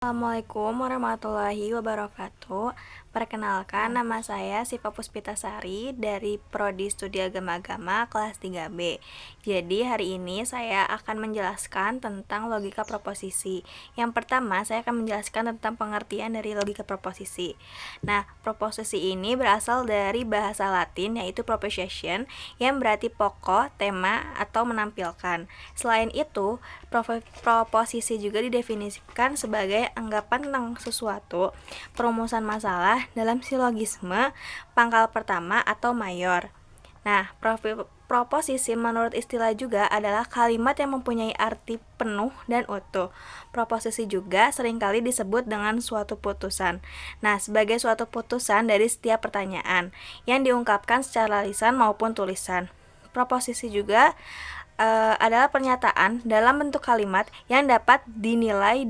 Assalamualaikum warahmatullahi wabarakatuh. Perkenalkan, nama saya Siva Puspitasari dari Prodi Studi Agama kelas 3B. Jadi hari ini saya akan menjelaskan tentang logika proposisi. Yang pertama, saya akan menjelaskan tentang pengertian dari logika proposisi. Nah, proposisi ini berasal dari bahasa Latin yaitu proposition, yang berarti pokok, tema, atau menampilkan. Selain itu, proposisi juga didefinisikan sebagai anggapan tentang sesuatu, perumusan masalah dalam silogisme pangkal pertama atau mayor. Nah, proposisi menurut istilah juga adalah kalimat yang mempunyai arti penuh dan utuh. Proposisi juga seringkali disebut dengan suatu putusan. Nah, sebagai suatu putusan dari setiap pertanyaan yang diungkapkan secara lisan maupun tulisan. Proposisi juga adalah pernyataan dalam bentuk kalimat yang dapat dinilai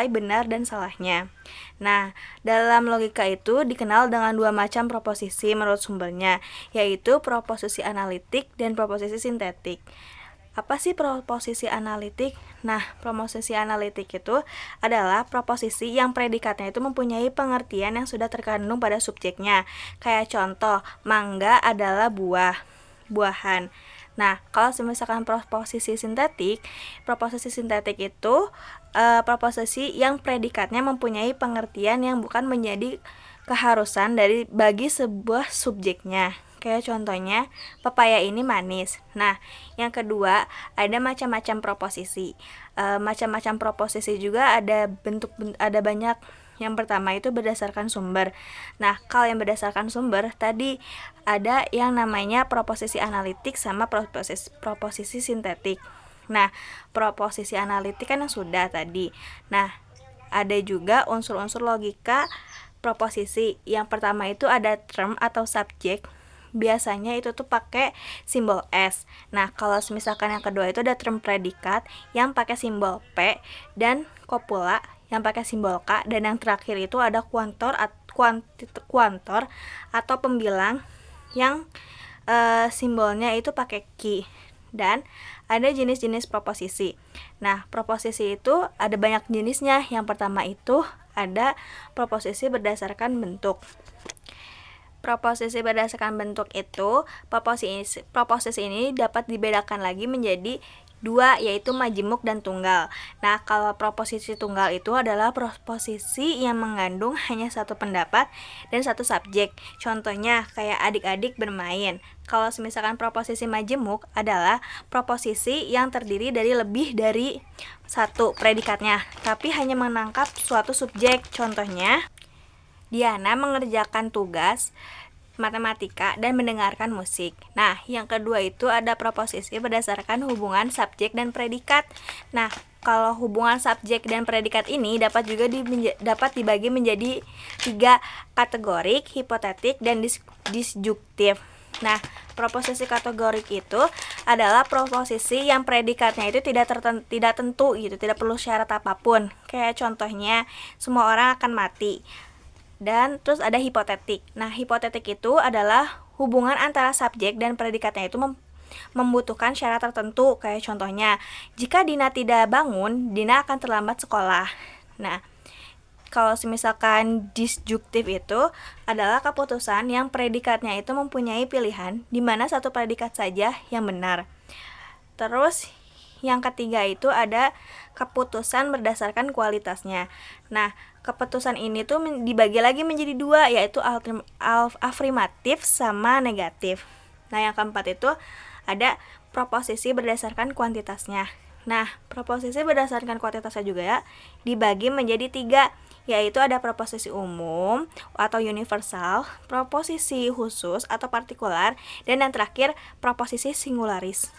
benar dan salahnya. Nah, dalam logika itu dikenal dengan dua macam proposisi menurut sumbernya, yaitu proposisi analitik dan proposisi sintetik. Apa sih proposisi analitik? Nah, proposisi analitik itu adalah proposisi yang predikatnya itu mempunyai pengertian yang sudah terkandung pada subjeknya. Kayak contoh, mangga adalah buahan. Nah, kalau misalkan proposisi sintetik itu proposisi yang predikatnya mempunyai pengertian yang bukan menjadi keharusan bagi sebuah subjeknya. Kayak contohnya, pepaya ini manis. Nah, yang kedua, ada macam-macam proposisi. Macam-macam proposisi juga ada banyak. Yang pertama itu berdasarkan sumber. Nah, kalau yang berdasarkan sumber tadi ada yang namanya proposisi analitik sama proposisi sintetik. Nah, proposisi analitik kan yang sudah tadi. Nah, ada juga unsur-unsur logika proposisi. Yang pertama itu ada term atau subjek. Biasanya itu tuh pakai simbol S. Nah, kalau misalkan yang kedua itu ada term predikat yang pakai simbol P dan kopula yang pakai simbol K, dan yang terakhir itu ada kuantor atau pembilang yang simbolnya itu pakai Q. Dan ada jenis-jenis proposisi. Nah, proposisi itu ada banyak jenisnya. Yang pertama itu ada proposisi berdasarkan bentuk. Proposisi berdasarkan bentuk itu, proposisi ini dapat dibedakan lagi menjadi dua, yaitu majemuk dan tunggal. Nah, kalau proposisi tunggal itu adalah proposisi yang mengandung hanya satu pendapat dan satu subjek. Contohnya kayak adik-adik bermain. Kalau misalkan proposisi majemuk adalah proposisi yang terdiri dari lebih dari satu predikatnya, tapi hanya menangkap suatu subjek. Contohnya, Diana mengerjakan tugas matematika dan mendengarkan musik. Nah, yang kedua itu ada proposisi berdasarkan hubungan subjek dan predikat. Nah, kalau hubungan subjek dan predikat ini dapat dibagi menjadi 3 kategorik, hipotetik dan disjuktif. Nah, proposisi kategorik itu adalah proposisi yang predikatnya itu tidak tentu gitu, tidak perlu syarat apapun. Kayak contohnya, semua orang akan mati. Dan terus ada hipotetik. Nah, hipotetik itu adalah hubungan antara subjek dan predikatnya itu membutuhkan syarat tertentu. Kayak contohnya, jika Dina tidak bangun, Dina akan terlambat sekolah. Nah, kalau misalkan disjuktif itu adalah keputusan yang predikatnya itu mempunyai pilihan di mana satu predikat saja yang benar. Terus yang ketiga itu ada keputusan berdasarkan kualitasnya. Nah, keputusan ini tuh dibagi lagi menjadi dua, yaitu afirmatif sama negatif. Nah, yang keempat itu ada proposisi berdasarkan kuantitasnya. Nah, proposisi berdasarkan kuantitasnya juga ya dibagi menjadi 3, yaitu ada proposisi umum atau universal, proposisi khusus atau partikular, dan yang terakhir proposisi singularis.